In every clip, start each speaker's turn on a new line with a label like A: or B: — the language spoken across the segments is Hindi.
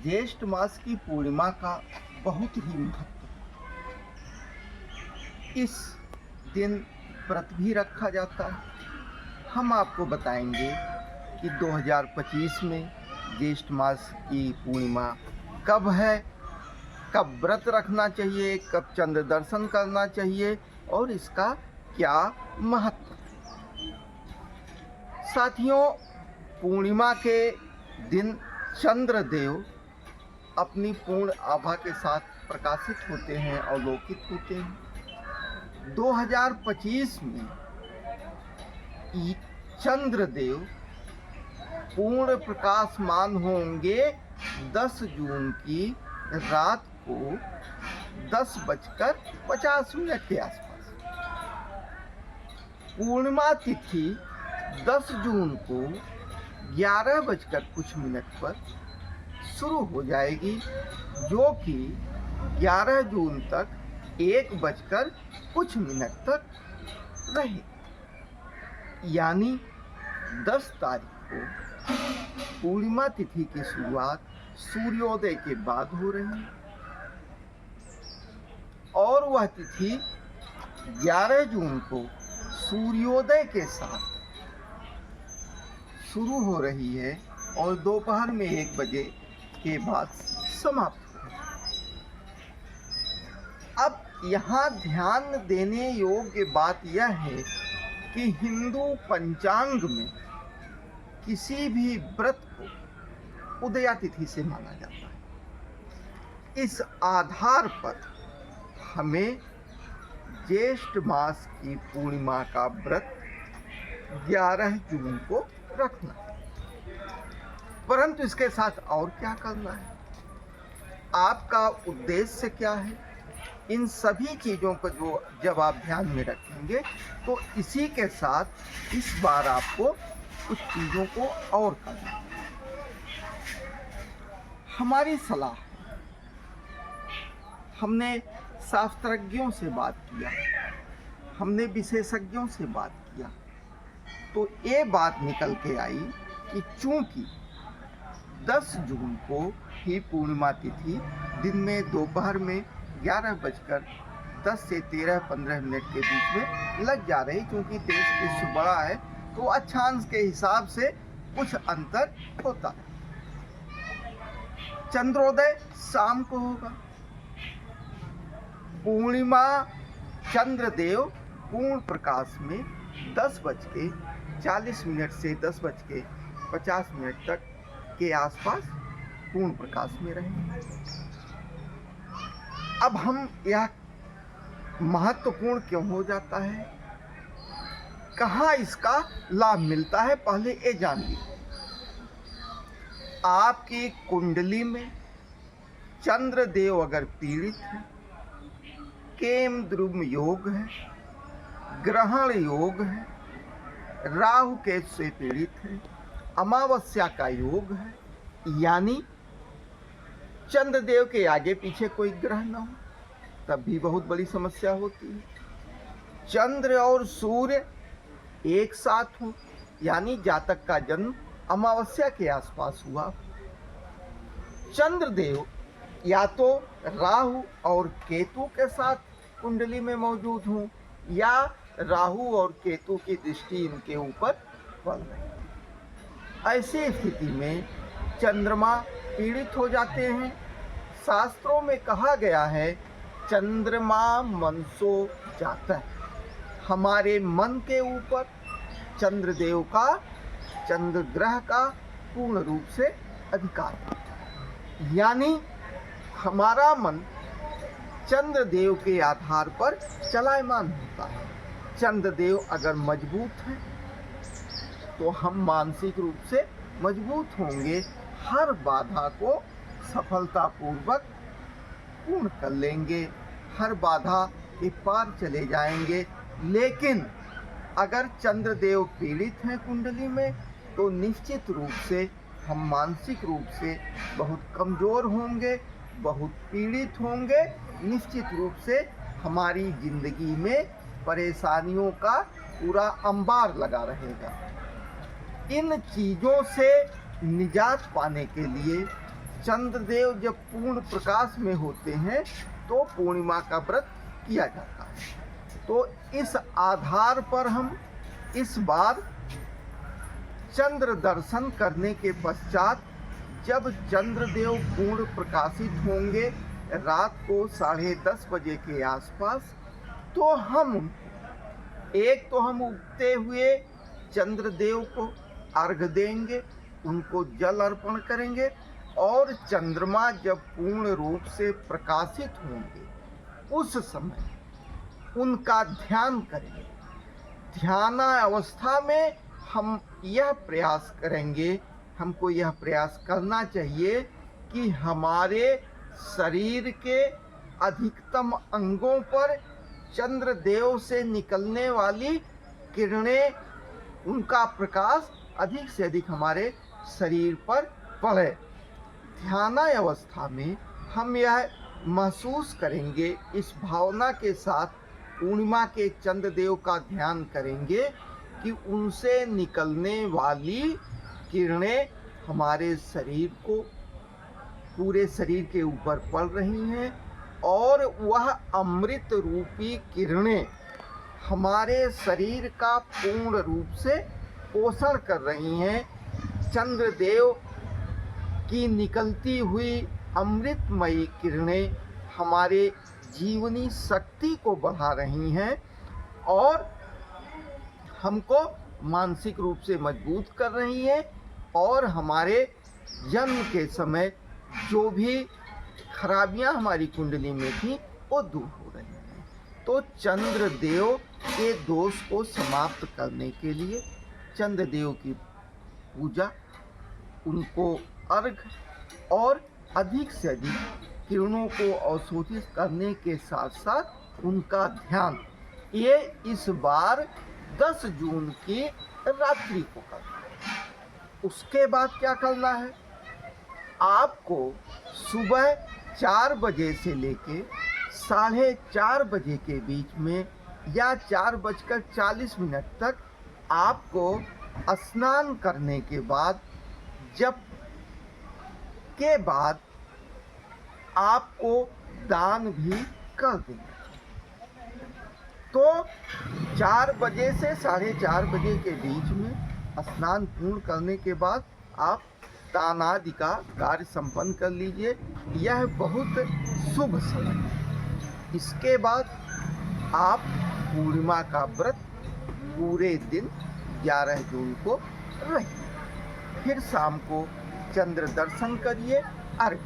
A: ज्येष्ठ मास की पूर्णिमा का बहुत ही महत्व है। इस दिन व्रत भी रखा जाता है। हम आपको बताएंगे कि 2025 में ज्येष्ठ मास की पूर्णिमा कब है, कब व्रत रखना चाहिए, कब चंद्र दर्शन करना चाहिए और इसका क्या महत्व है। साथियों, पूर्णिमा के दिन चंद्रदेव अपनी पूर्ण आभा के साथ प्रकाशित होते हैं, अवलोकित होते हैं। 2025 में चंद्रदेव पूर्ण प्रकाशमान होंगे 10 जून की रात को 10:50 के आसपास। पूर्णिमा तिथि 10 जून को 11:00 पर शुरू हो जाएगी, जो कि 11 जून तक 1:00 तक रहेगी। यानी 10 तारीख को पूर्णिमा तिथि की शुरुआत सूर्योदय के बाद हो रही है और वह तिथि 11 जून को सूर्योदय के साथ शुरू हो रही है और दोपहर में 1 बजे के बाद समाप्त हो। अब यहाँ ध्यान देने योग्य बात यह है कि हिंदू पंचांग में किसी भी व्रत को उदया तिथि से माना जाता है। इस आधार पर हमें ज्येष्ठ मास की पूर्णिमा का व्रत 11 जून को रखना है। परंतु इसके साथ और क्या करना है, आपका उद्देश्य क्या है, इन सभी चीज़ों को जब आप ध्यान में रखेंगे तो इसी के साथ इस बार आपको कुछ चीज़ों को और करना है। हमारी सलाह है, हमने शास्त्रज्ञों से बात किया, हमने विशेषज्ञों से बात किया, तो ये बात निकल के आई कि चूंकि 10 जून को ही पूर्णिमा तिथि दिन में दोपहर में 11:10 से 13:15 के बीच में लग जा रही, क्योंकि देश विश्व बड़ा है तो अक्षांश के हिसाब से कुछ अंतर होता है। चंद्रोदय शाम को होगा। पूर्णिमा चंद्रदेव पूर्ण प्रकाश में 10:40 से 10:50 तक के आसपास पूर्ण प्रकाश में रहेंगे। अब हम यह महत्वपूर्ण क्यों हो जाता है, कहाँ इसका लाभ मिलता है, पहले ये जान लीजिए। आपकी कुंडली में चंद्रदेव अगर पीड़ित है, केम द्रुम योग है, ग्रहण योग है, राहु केतु से पीड़ित है, अमावस्या का योग है, यानी चंद्रदेव के आगे पीछे कोई ग्रह न हो, तब भी बहुत बड़ी समस्या होती है। चंद्र और सूर्य एक साथ हो, यानी जातक का जन्म अमावस्या के आसपास हुआ। चंद्रदेव या तो राहु और केतु के साथ कुंडली में मौजूद हों या राहु और केतु की दृष्टि इनके ऊपर पड़ रही है। ऐसी स्थिति में चंद्रमा पीड़ित हो जाते हैं। शास्त्रों में कहा गया है चंद्रमा मनसो जाता है, हमारे मन के ऊपर चंद्रदेव का, चंद्र ग्रह का पूर्ण रूप से अधिकार है। यानी हमारा मन चंद्रदेव के आधार पर चलायमान होता है। चंद्रदेव अगर मजबूत है तो हम मानसिक रूप से मजबूत होंगे, हर बाधा को सफलतापूर्वक पूर्ण कर लेंगे, हर बाधा के पार चले जाएंगे। लेकिन अगर चंद्रदेव पीड़ित हैं कुंडली में तो निश्चित रूप से हम मानसिक रूप से बहुत कमज़ोर होंगे, बहुत पीड़ित होंगे। निश्चित रूप से हमारी ज़िंदगी में परेशानियों का पूरा अंबार लगा रहेगा। इन चीज़ों से निजात पाने के लिए चंद्रदेव जब पूर्ण प्रकाश में होते हैं तो पूर्णिमा का व्रत किया जाता है। तो इस आधार पर हम इस बार चंद्र दर्शन करने के पश्चात जब चंद्रदेव पूर्ण प्रकाशित होंगे रात को 10:30 बजे के आसपास, तो हम उगते हुए चंद्रदेव को अर्घ देंगे, उनको जल अर्पण करेंगे और चंद्रमा जब पूर्ण रूप से प्रकाशित होंगे उस समय उनका ध्यान करेंगे। ध्यानावस्था में हम यह प्रयास करेंगे, हमको यह प्रयास करना चाहिए कि हमारे शरीर के अधिकतम अंगों पर चंद्रदेव से निकलने वाली किरणें, उनका प्रकाश अधिक से अधिक हमारे शरीर पर पड़े। ध्यानावस्था में हम यह महसूस करेंगे, इस भावना के साथ पूर्णिमा के चंद्रदेव का ध्यान करेंगे कि उनसे निकलने वाली किरणें हमारे शरीर को, पूरे शरीर के ऊपर पड़ रही हैं और वह अमृत रूपी किरणें हमारे शरीर का पूर्ण रूप से पोषण कर रही हैं। चंद्रदेव की निकलती हुई अमृतमयी किरणें हमारे जीवनी शक्ति को बढ़ा रही हैं और हमको मानसिक रूप से मजबूत कर रही हैं और हमारे जन्म के समय जो भी खराबियां हमारी कुंडली में थी वो दूर हो रही हैं। तो चंद्रदेव के दोष को समाप्त करने के लिए चंद्रदेव की पूजा, उनको अर्घ और अधिक से अधिक किरणों को अवशोषित करने के साथ साथ उनका ध्यान, ये इस बार 10 जून की रात्रि को करना है। उसके बाद क्या करना है, आपको सुबह 4 बजे से लेके 4:30 बजे के बीच में या 4:40 तक आपको स्नान करने के बाद, जब के बाद आपको दान भी कर देना। तो 4 बजे से 4:30 बजे के बीच में स्नान पूर्ण करने के बाद आप दान आदि का कार्य संपन्न कर लीजिए, यह बहुत शुभ समय है। इसके बाद आप पूर्णिमा का व्रत पूरे दिन 11 जून को रहिए, फिर शाम को चंद्र दर्शन करिए, अर्घ।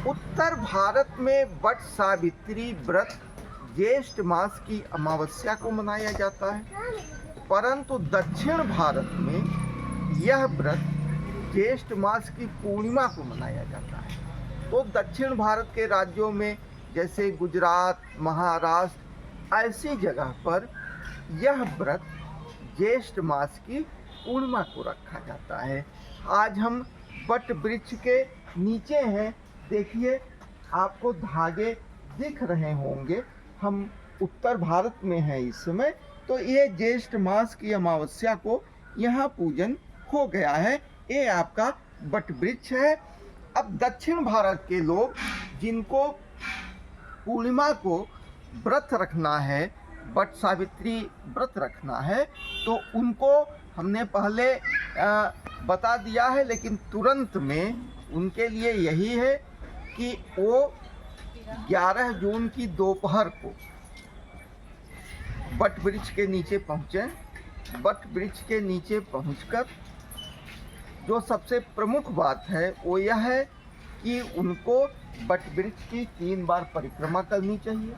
A: उत्तर भारत में वट सावित्री व्रत ज्येष्ठ मास की अमावस्या को मनाया जाता है, परंतु दक्षिण भारत में यह व्रत ज्येष्ठ मास की पूर्णिमा को मनाया जाता है। तो दक्षिण भारत के राज्यों में जैसे गुजरात, महाराष्ट्र, ऐसी जगह पर यह व्रत ज्येष्ठ मास की पूर्णिमा को रखा जाता है। आज हम वट वृक्ष के नीचे हैं, देखिए आपको धागे दिख रहे होंगे, हम उत्तर भारत में हैं इस समय। तो ये ज्येष्ठ मास की अमावस्या को यहाँ पूजन हो गया है, ये आपका वट वृक्ष है। अब दक्षिण भारत के लोग जिनको पूर्णिमा को व्रत रखना है, वट सावित्री व्रत रखना है, तो उनको हमने पहले बता दिया है, लेकिन तुरंत में उनके लिए यही है कि वो 11 जून की दोपहर को वट वृक्ष के नीचे पहुँचें। वट वृक्ष के नीचे पहुंचकर जो सबसे प्रमुख बात है वो यह है कि उनको वट वृक्ष की 3 बार परिक्रमा करनी चाहिए।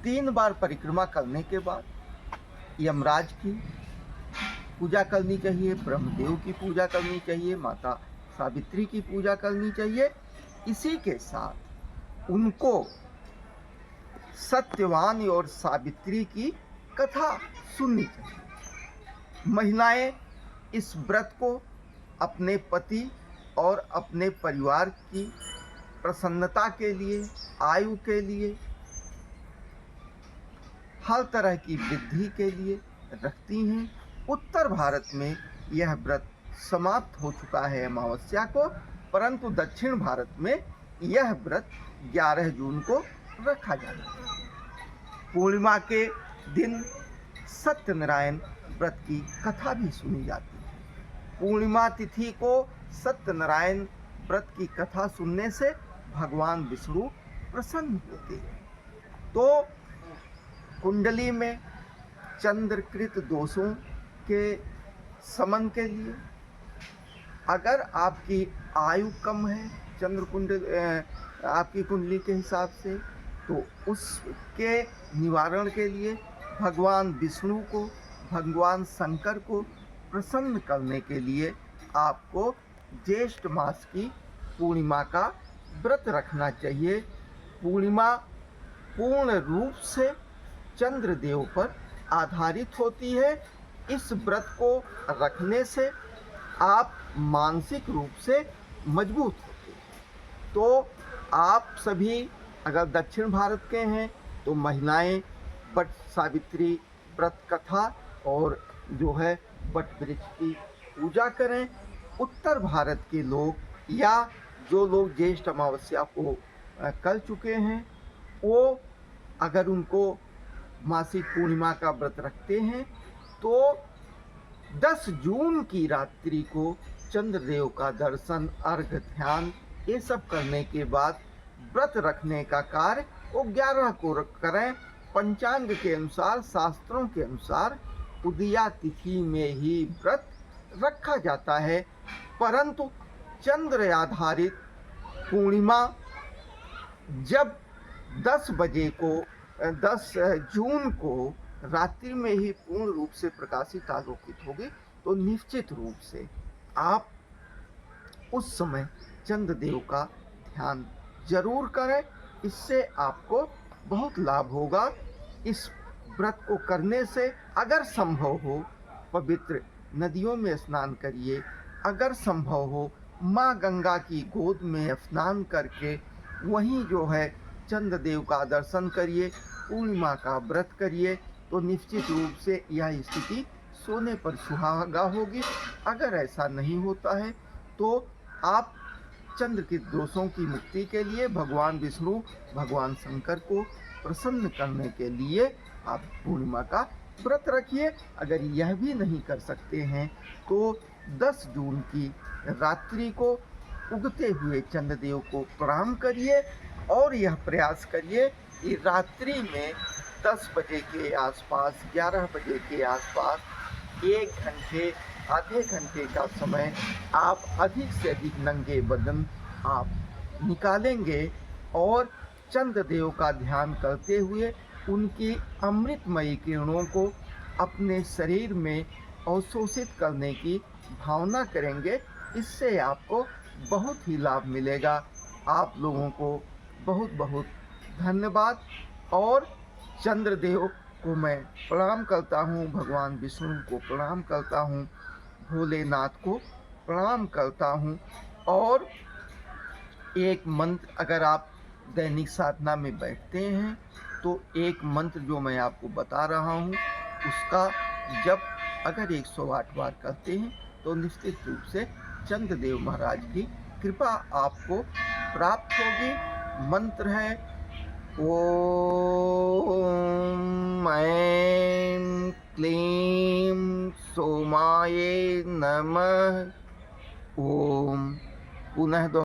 A: 3 बार परिक्रमा करने के बाद यमराज की पूजा करनी चाहिए, ब्रह्मदेव की पूजा करनी चाहिए, माता सावित्री की पूजा करनी चाहिए। इसी के साथ उनको सत्यवान और सावित्री की कथा सुननी चाहिए। महिलाएं इस व्रत को अपने पति और अपने परिवार की प्रसन्नता के लिए, आयु के लिए, हर तरह की वृद्धि के लिए रखती हैं। उत्तर भारत में यह व्रत समाप्त हो चुका है अमावस्या को, परंतु दक्षिण भारत में यह व्रत 11 जून को रखा जाता है। पूर्णिमा के दिन सत्यनारायण व्रत की कथा भी सुनी जाती है। पूर्णिमा तिथि को सत्यनारायण व्रत की कथा सुनने से भगवान विष्णु प्रसन्न होते हैं। तो कुंडली में चंद्रकृत दोषों के शमन के लिए, अगर आपकी आयु कम है आपकी कुंडली के हिसाब से, तो उसके निवारण के लिए भगवान विष्णु को, भगवान शंकर को प्रसन्न करने के लिए आपको ज्येष्ठ मास की पूर्णिमा का व्रत रखना चाहिए। पूर्णिमा पूर्ण रूप से चंद्रदेव पर आधारित होती है। इस व्रत को रखने से आप मानसिक रूप से मजबूत होते हैं। तो आप सभी अगर दक्षिण भारत के हैं तो महिलाएं वट सावित्री व्रत कथा और जो है वट वृक्ष की पूजा करें। उत्तर भारत के लोग या जो लोग ज्येष्ठ अमावस्या को कर चुके हैं, वो अगर उनको मासिक पूर्णिमा का व्रत रखते हैं तो 10 जून की रात्रि को चंद्रदेव का दर्शन, अर्घ, ध्यान ये सब करने के बाद व्रत रखने का कार्य वो 11 को करें। पंचांग के अनुसार, शास्त्रों के अनुसार उदया तिथि में ही व्रत रखा जाता है, परंतु चंद्र आधारित पूर्णिमा जब 10 जून को रात्रि में ही पूर्ण रूप से प्रकाशित आलोकित होगी, तो निश्चित रूप से आप उस समय चंद्रदेव का ध्यान जरूर करें। इससे आपको बहुत लाभ होगा। इस व्रत को करने से अगर संभव हो पवित्र नदियों में स्नान करिए, अगर संभव हो माँ गंगा की गोद में स्नान करके वहीं जो है चंद्रदेव का दर्शन करिए, पूर्णिमा का व्रत करिए, तो निश्चित रूप से यह स्थिति सोने पर सुहागा होगी। अगर ऐसा नहीं होता है तो आप चंद्र के दोषों की मुक्ति के लिए भगवान विष्णु, भगवान शंकर को प्रसन्न करने के लिए आप पूर्णिमा का व्रत रखिए। अगर यह भी नहीं कर सकते हैं तो 10 जून की रात्रि को उगते हुए चंद्रदेव को प्रणाम करिए और यह प्रयास करिए कि रात्रि में 10 बजे के आसपास, 11 बजे के आसपास 1 घंटे, आधे घंटे का समय आप अधिक से अधिक नंगे बदन आप निकालेंगे और चंद्रदेव का ध्यान करते हुए उनकी अमृतमयी किरणों को अपने शरीर में अवशोषित करने की भावना करेंगे। इससे आपको बहुत ही लाभ मिलेगा। आप लोगों को बहुत बहुत धन्यवाद। और चंद्रदेव को मैं प्रणाम करता हूँ, भगवान विष्णु को प्रणाम करता हूँ, भोलेनाथ को प्रणाम करता हूँ। और एक मंत्र, अगर आप दैनिक साधना में बैठते हैं तो एक मंत्र जो मैं आपको बता रहा हूँ उसका जब अगर 108 बार करते हैं तो निश्चित रूप से चंद्रदेव महाराज की कृपा आपको प्राप्त होगी। मंत्र है ओम ऐं क्लीं सोमाय नमः। ओम पुनः